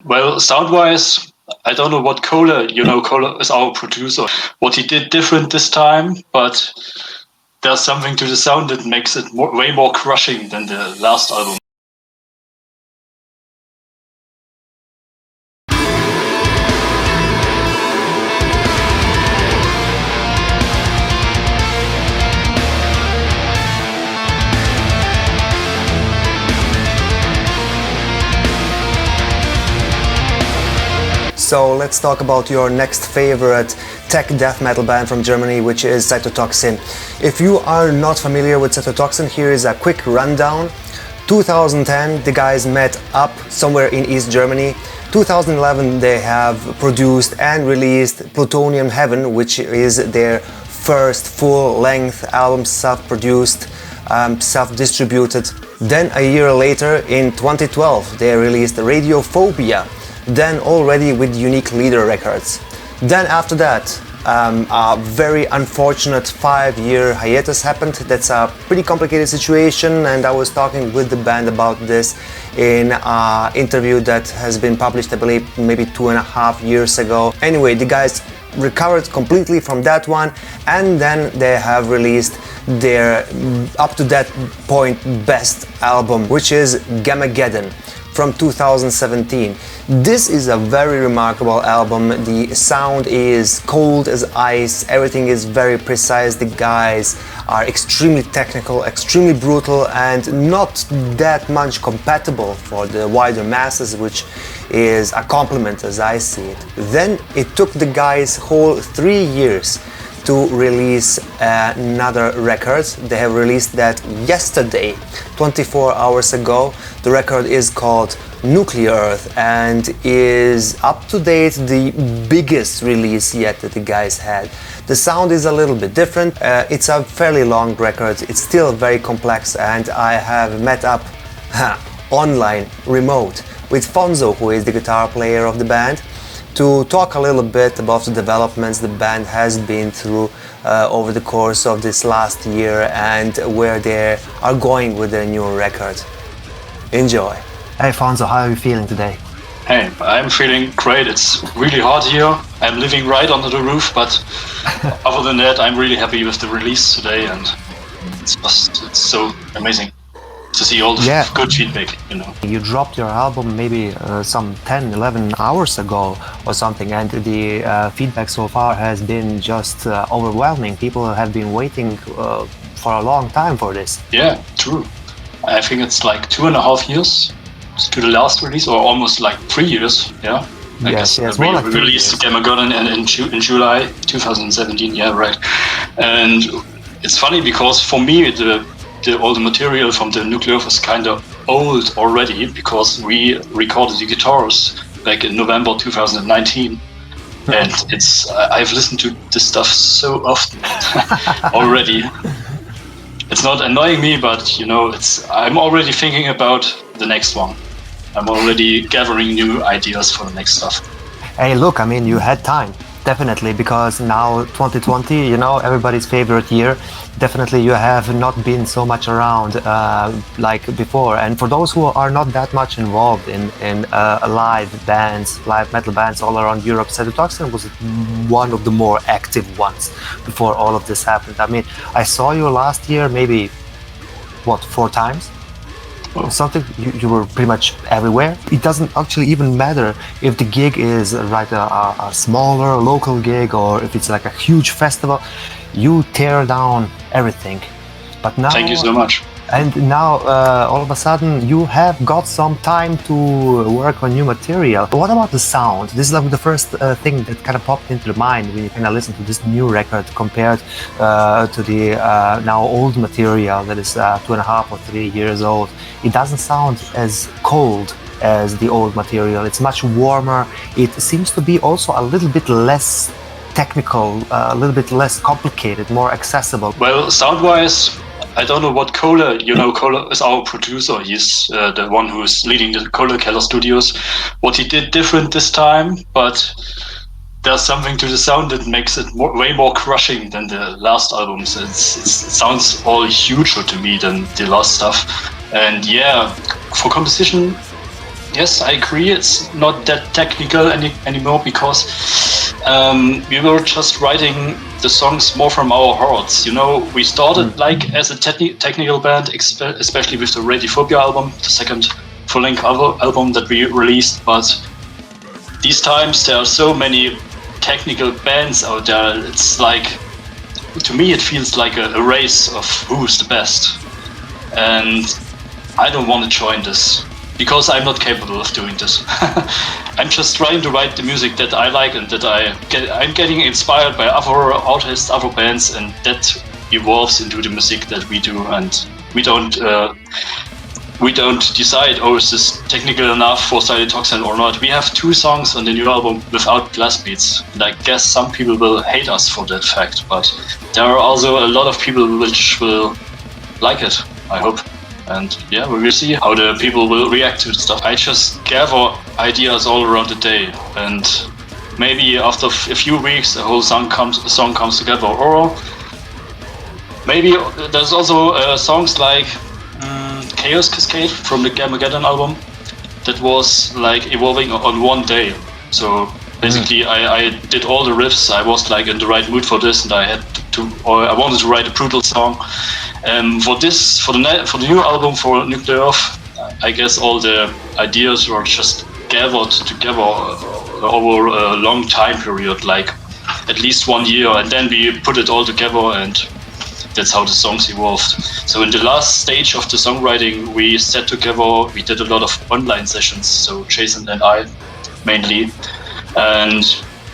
Well, sound-wise, I don't know what Kohler is our producer, what he did different this time, but there's something to the sound that makes it way more crushing than the last album. So let's talk about your next favorite tech death metal band from Germany, which is Cytotoxin. If you are not familiar with Cytotoxin, here is a quick rundown. 2010, the guys met up somewhere in East Germany. 2011, they have produced and released Plutonium Heaven, which is their first full-length album, self-produced, self-distributed. Then a year later, in 2012, they released Radiophobia, then already with Unique Leader Records. Then after that, a very unfortunate 5-year hiatus happened. That's a pretty complicated situation, and I was talking with the band about this in an interview that has been published, I believe, maybe 2.5 years ago. Anyway, the guys recovered completely from that one, and then they have released their up to that point best album, which is Gamageddon from 2017. This is a very remarkable album. The sound is cold as ice, everything is very precise, the guys are extremely technical, extremely brutal, and not that much compatible for the wider masses, which is a compliment as I see it. Then it took the guys whole 3 years to release another record. They have released that yesterday, 24 hours ago. The record is called Nuklearth and is up to date the biggest release yet that the guys had. The sound is a little bit different. It's a fairly long record. It's still very complex, and I have met up online, remote, with Fonzo, who is the guitar player of the band, to talk a little bit about the developments the band has been through over the course of this last year and where they are going with their new record. Enjoy! Hey Fonzo, how are you feeling today? Hey, I'm feeling great. It's really hot here. I'm living right under the roof, but other than that, I'm really happy with the release today, and it's so amazing to see all the good feedback, you know. You dropped your album maybe some 10-11 hours ago or something, and the feedback so far has been just overwhelming. People have been waiting for a long time for this. Yeah, true. I think it's like 2.5 years to the last release, or almost like 3 years, yeah. I guess yes, we more like released Gamageddon in July 2017, yeah, right. And it's funny because for me, all the material from the Nuklearth is kind of old already, because we recorded the guitars back in November 2019, and I've listened to this stuff so often already. It's not annoying me, but you know, I'm already thinking about the next one. I'm already gathering new ideas for the next stuff. Hey, look, I mean, you had time. Definitely, because now 2020, you know, everybody's favorite year. Definitely you have not been so much around like before. And for those who are not that much involved in live metal bands all around Europe, Cytotoxin was one of the more active ones before all of this happened. I mean, I saw you last year maybe, 4 times? Something. You were pretty much everywhere. It doesn't actually even matter if the gig is a smaller local gig or if it's like a huge festival. You tear down everything. But now, thank you so much. And now all of a sudden you have got some time to work on new material. But what about the sound? This is like the first thing that kind of popped into the mind when you kind of listen to this new record compared to the now old material that is 2.5 or 3 years old. It doesn't sound as cold as the old material. It's much warmer. It seems to be also a little bit less technical, a little bit less complicated, more accessible. Well, sound-wise, I don't know what Kohler is our producer. He's the one who's leading the Kohler Keller Studios. What he did different this time, but there's something to the sound that makes it way more crushing than the last albums. It sounds all huger to me than the last stuff. And yeah, for composition, Yes, I agree. It's not that technical anymore because we were just writing the songs more from our hearts. You know, we started like as a technical band, especially with the Radiophobia album, the second full-length album that we released. But these times there are so many technical bands out there. It's like, to me, it feels like a race of who's the best. And I don't want to join this because I'm not capable of doing this. I'm just trying to write the music that I like and that I'm getting inspired by other artists, other bands, and that evolves into the music that we do. And we don't decide, oh, is this technical enough for Cytotoxin or not. We have 2 songs on the new album without blast beats, and I guess some people will hate us for that fact, but there are also a lot of people which will like it, I hope. And yeah, we will see how the people will react to the stuff. I just gather ideas all around the day, and maybe after a few weeks a whole song comes together. Or maybe there's also songs like Chaos Cascade from the Armageddon album that was like evolving on one day. So basically I did all the riffs. I was like in the right mood for this, and I wanted to write a brutal song. For the new album for Nuklearth, I guess all the ideas were just gathered together over a long time period, like at least 1 year, and then we put it all together, and that's how the songs evolved. So in the last stage of the songwriting, we sat together, we did a lot of online sessions, so Jason and I mainly, and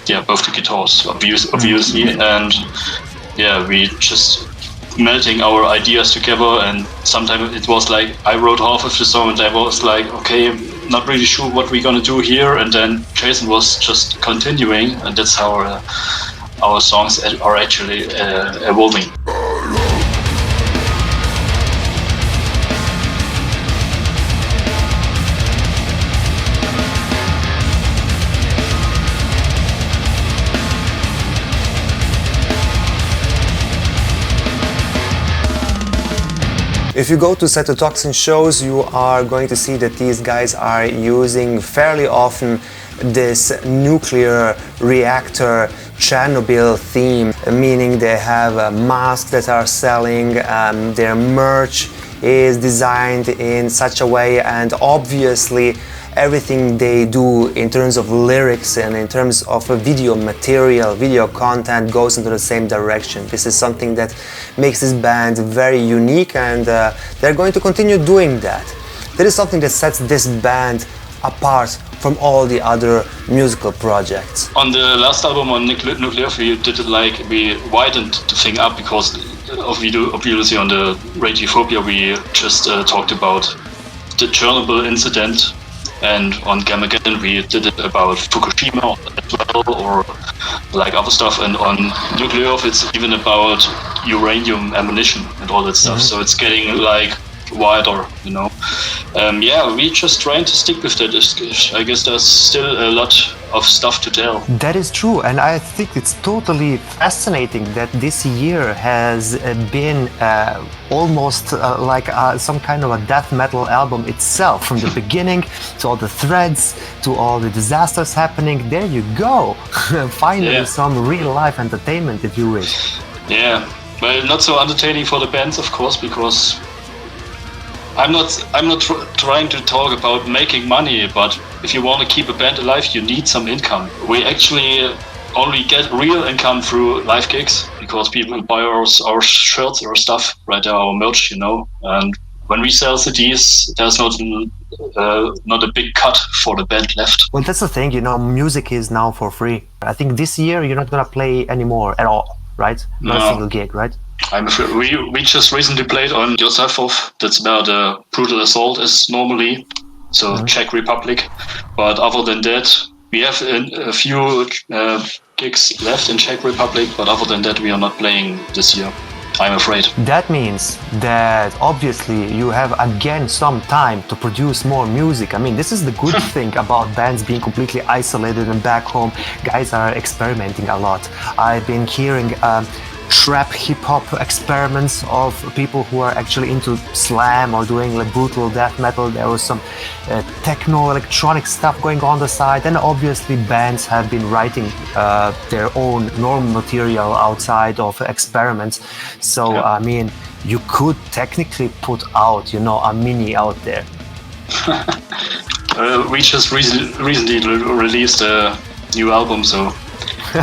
yeah, both the guitars obviously, and yeah, we just melting our ideas together. And sometimes it was like I wrote half of the song and I was like, okay, I'm not really sure what we're gonna do here, and then Jason was just continuing, and that's how our songs are actually evolving. If you go to Cytotoxin shows, you are going to see that these guys are using fairly often this nuclear reactor Chernobyl theme, meaning they have masks that are selling, their merch is designed in such a way, and obviously everything they do in terms of lyrics and in terms of video material, video content goes into the same direction. This is something that makes this band very unique, and they're going to continue doing that. That is something that sets this band apart from all the other musical projects. On the last album on Nuklearth, we did it like we widened the thing up because obviously on the Radiophobia we just talked about the Chernobyl incident, and on Armageddon we did it about Fukushima as well, or like other stuff, and on Nuklearth it's even about uranium ammunition and all that stuff. So it's getting like wider, you know. Yeah, we just trying to stick with that. I guess there's still a lot of stuff to tell. That is true, and I think it's totally fascinating that this year has been almost like some kind of a death metal album itself, from the beginning to all the threads to all the disasters happening. There you go. Finally, some real life entertainment, if you wish. Yeah, well, not so entertaining for the bands, of course, because I'm not trying to talk about making money, but if you want to keep a band alive, you need some income. We actually only get real income through live gigs because people buy our shirts or stuff, right there, our merch, you know. And when we sell CDs, there's not a big cut for the band left. Well, that's the thing, you know, music is now for free. I think this year you're not gonna play anymore at all, right? Not a single gig, right? I'm afraid we just recently played on Josefov. That's where the Brutal Assault is normally, so Czech Republic. But other than that, we have a few gigs left in Czech Republic, but other than that, we are not playing this year, I'm afraid. That means that obviously you have again some time to produce more music. I mean, this is the good thing about bands being completely isolated and back home. Guys are experimenting a lot. I've been hearing trap hip hop experiments of people who are actually into slam or doing like brutal death metal. There was some techno electronic stuff going on the side, and obviously bands have been writing their own normal material outside of experiments. So I mean, you could technically put out, you know, a mini out there. We just recently released a new album, so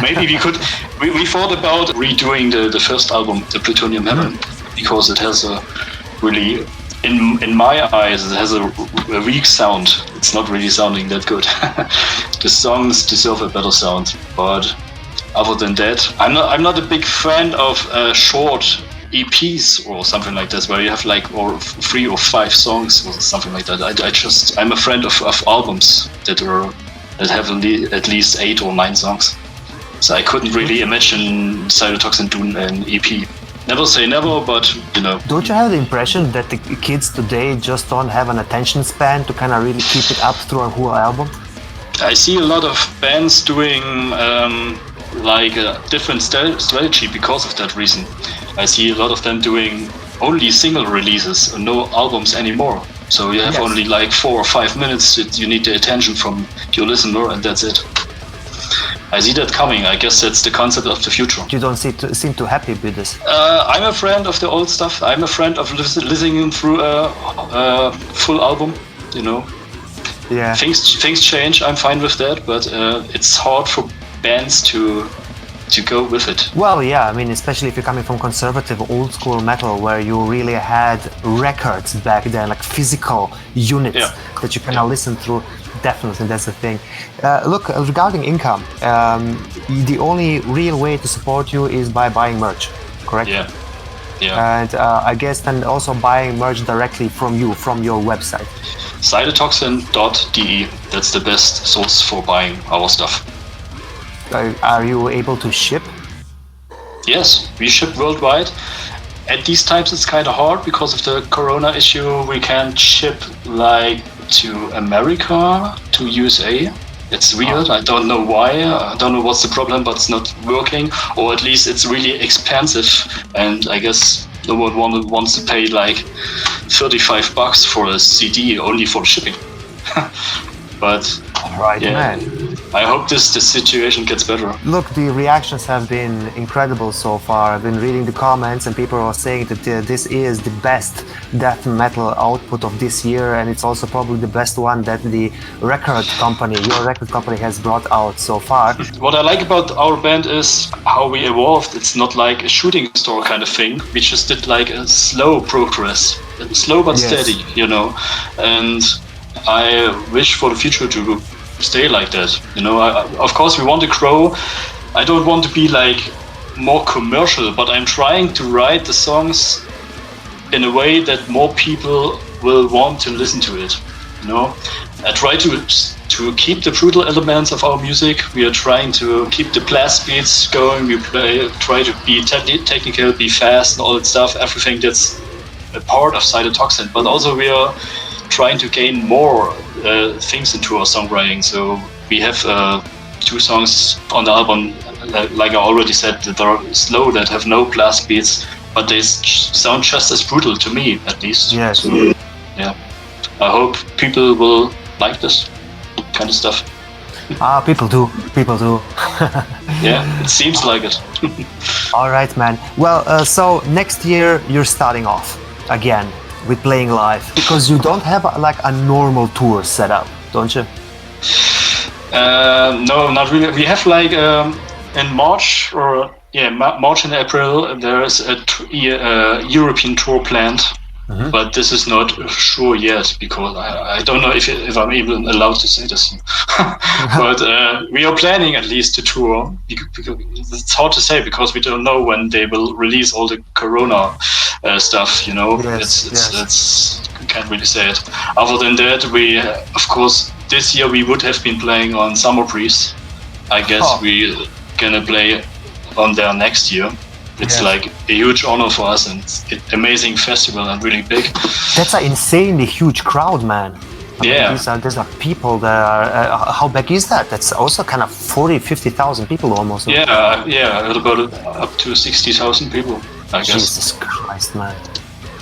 maybe we could. We thought about redoing the first album, the Plutonium Heaven, because it has a really, in my eyes, it has a weak sound. It's not really sounding that good. The songs deserve a better sound, but other than that, I'm not a big fan of short EPs or something like this, where you have like 3 or 5 songs or something like that. I'm a friend of albums that have at least 8 or 9 songs. So I couldn't really imagine Cytotoxin doing an EP. Never say never, but you know. Don't you have the impression that the kids today just don't have an attention span to kind of really keep it up through a whole album? I see a lot of bands doing like a different strategy because of that reason. I see a lot of them doing only single releases and no albums anymore. So you have only like 4 or 5 minutes that you need the attention from your listener, and that's it. I see that coming. I guess that's the concept of the future. You don't seem too happy with this. I'm a friend of the old stuff. I'm a friend of listening through a full album, you know. Yeah. Things change. I'm fine with that, but it's hard for bands to go with it. Well, yeah, I mean, especially if you're coming from conservative old school metal, where you really had records back then, like physical units that you can now listen through. Definitely, that's the thing. Look, regarding income, the only real way to support you is by buying merch, correct? Yeah. And I guess then also buying merch directly from you, from your website. Cytotoxin.de. That's the best source for buying our stuff. Are you able to ship? Yes, we ship worldwide. At these times it's kind of hard because of the corona issue. We can't ship like to America, to USA. It's weird. I don't know why. I don't know what's the problem, but it's not working. Or at least it's really expensive. And I guess no one wants to pay like $35 for a CD only for shipping. But man. I hope this situation gets better. Look, the reactions have been incredible so far. I've been reading the comments and people are saying that this is the best death metal output of this year, and it's also probably the best one that the record company, your record company, has brought out so far. What I like about our band is how we evolved. It's not like a shooting star kind of thing. We just did like a slow progress, slow but steady, you know. And I wish for the future to stay like that, you know. Of course we want to grow. I don't want to be like more commercial, but I'm trying to write the songs in a way that more people will want to listen to it, you know. I try to keep the brutal elements of our music. We are trying to keep the blast beats going. We try to be technical, be fast and all that stuff, everything that's a part of Cytotoxin, but also we are trying to gain more things into our songwriting. So we have 2 songs on the album, like I already said, that are slow, that have no blast beats, but they sound just as brutal to me, at least. Yes. So, yeah. I hope people will like this kind of stuff. People do. Yeah, it seems like it. All right, man. Well, so next year you're starting off again with playing live, because you don't have like a normal tour set up, don't you? No, not really. We have like in March March and April there is a European tour planned, but this is not sure yet because I don't know if I'm even allowed to say this. But we are planning at least to tour. Because it's hard to say because we don't know when they will release all the Corona stuff. You know, it's can't really say it. Other than that, we of course this year we would have been playing on Summer Breeze. I guess we're gonna play on there next year. It's like a huge honor for us, and it's an amazing festival and really big. That's an insanely huge crowd, man. Yeah. These are people that are, how big is that? That's also kind of 40,000-50,000 people almost. Yeah, about up to 60,000 people, I guess. Jesus Christ, man.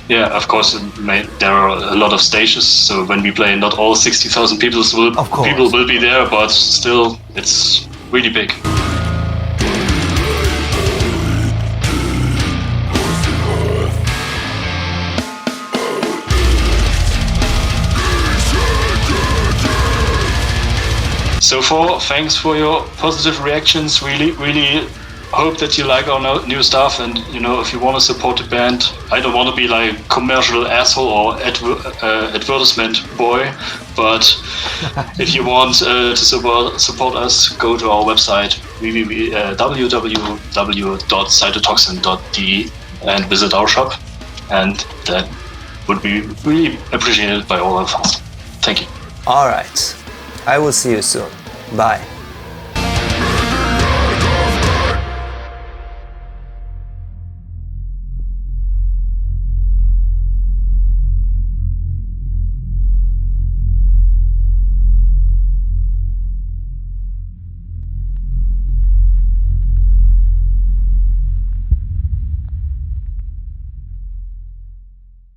Yeah, of course, there are a lot of stages, so when we play, not all 60,000 people will be there, but still, it's really big. So thanks for your positive reactions. Really hope that you like our new stuff, and if you want to support the band, I don't want to be like commercial asshole or advertisement boy, but if you want to support us, go to our website www.cytotoxin.de and visit our shop, and that would be really appreciated by all of us. Thank you. All right, I will see you soon. Bye.